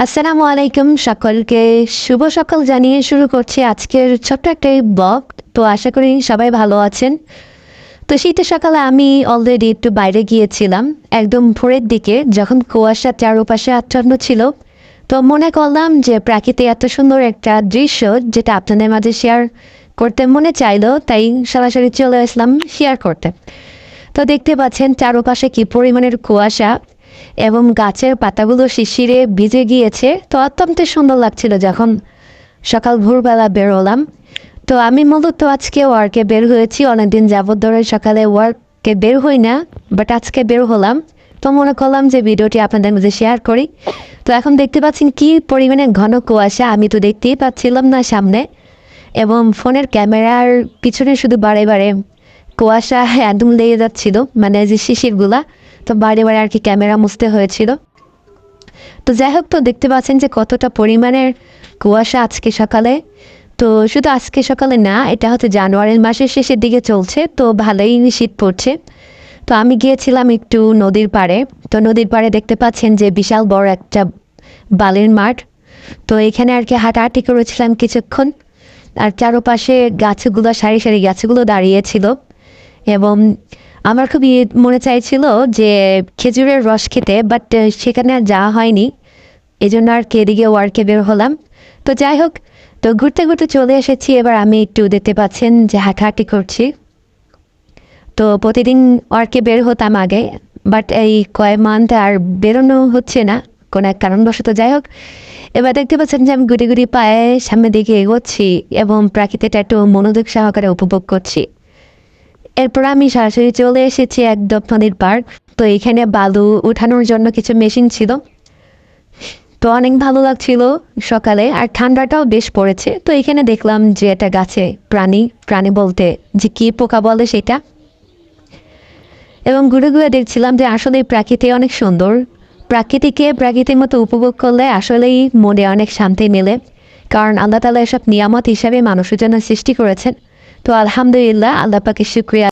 আসসালামু আলাইকুম সকলকে শুভ সকাল জানিয়ে শুরু করছি আজকের ছোট্ট একটা ব্লগ। তো আশা করি সবাই ভালো আছেন। তো শীতের সকালে আমি অলরেডি একটু বাইরে গিয়েছিলাম একদম ভোরের দিকে, যখন কুয়াশা চারপাশে আচ্ছন্ন ছিল। তো মনে করলাম যে প্রাকৃতিক এত সুন্দর একটা দৃশ্য যেটা আপনাদের মাঝে শেয়ার করতে মনে চাইলো, তাই সরাসরি চলে আসলাম শেয়ার করতে। তো দেখতে পাচ্ছেন চারপাশে কি পরিমাণের কুয়াশা এবং গাছের পাতাগুলো শিশিরে ভিজে গিয়েছে। তো অত্যন্ত সুন্দর লাগছিল যখন সকাল ভোরবেলা বের হলাম। তো আমি মূলত আজকে ওয়ার্কে বের হয়েছি, অনেকদিন যাবত ধরে সকালে ওয়ার্কে বের হই না, বাট আজকে বের হলাম। তো মনে করলাম যে ভিডিওটি আপনাদের মধ্যে শেয়ার করি। তো এখন দেখতে পাচ্ছেন কি পরিমাণে ঘন কুয়াশা, আমি তো দেখতেই পাচ্ছিলাম না সামনে, এবং ফোনের ক্যামেরার পিছনে শুধু বারে বারে কুয়াশা একদম লেগে যাচ্ছিল, মানে যে শিশিরগুলা। তো বারে বারে আর কি ক্যামেরা মুছতে হয়েছিল। তো যাই হোক, তো দেখতে পাচ্ছেন যে কতটা পরিমাণের কুয়াশা আজকে সকালে। তো শুধু আজকে সকালে না, এটা হচ্ছে জানুয়ারি মাসের শেষের দিকে চলছে, তো ভালোই শীত পড়ছে। তো আমি গিয়েছিলাম একটু নদীর পাড়ে। তো নদীর পাড়ে দেখতে পাচ্ছেন যে বিশাল বড় একটা বালির মাঠ। তো এখানে আর কি হাঁটাহাঁটি করেছিলাম কিছুক্ষণ। আর চারপাশে গাছগুলো, সারি সারি গাছগুলো দাঁড়িয়েছিল, এবং আমার খুবই মনে চাইছিল যে খেজুরের রস খেতে, বাট সেখানে আর যাওয়া হয়নি। এই জন্য আর কি এদিকে ওয়ার্কে বের হলাম। তো যাই হোক, তো ঘুরতে ঘুরতে চলে এসেছি। এবার আমি একটু দেখতে পাচ্ছেন যে হাঁটাহাঁটি করছি। তো প্রতিদিন ওয়ার্কে বের হতাম আগে, বাট এই কয়েক মান্থ আর বেরোনো হচ্ছে না কোনো এক কারণবশত। যাই হোক, এবার দেখতে পাচ্ছেন যে আমি গুটি গুটি পায়ে সামনের দিকে এগোচ্ছি এবং প্রাকৃতিকটা একটু মনোযোগ সহকারে উপভোগ করছি। এরপর আমি সরাসরি চলে এসেছি একদম নদীর পাড়। তো এখানে বালু উঠানোর জন্য কিছু মেশিন ছিল। তো অনেক ভালো লাগছিল সকালে, আর ঠান্ডাটাও বেশ পড়েছে। তো এখানে দেখলাম যে একটা গাছে প্রাণী, প্রাণী বলতে যে কি পোকা বলে সেটা, এবং ঘুরে ঘুরে দেখছিলাম যে আসলে প্রাকৃতি অনেক সুন্দর। প্রাকৃতির মতো উপভোগ করলে আসলেই মনে অনেক শান্তি মেলে, কারণ আল্লাহ তাআলা এসব নিয়ামত হিসাবে মানুষের জন্য সৃষ্টি করেছেন। তো আলহামদুলিল্লাহ, আল্লাহ পাকের শুকরিয়া।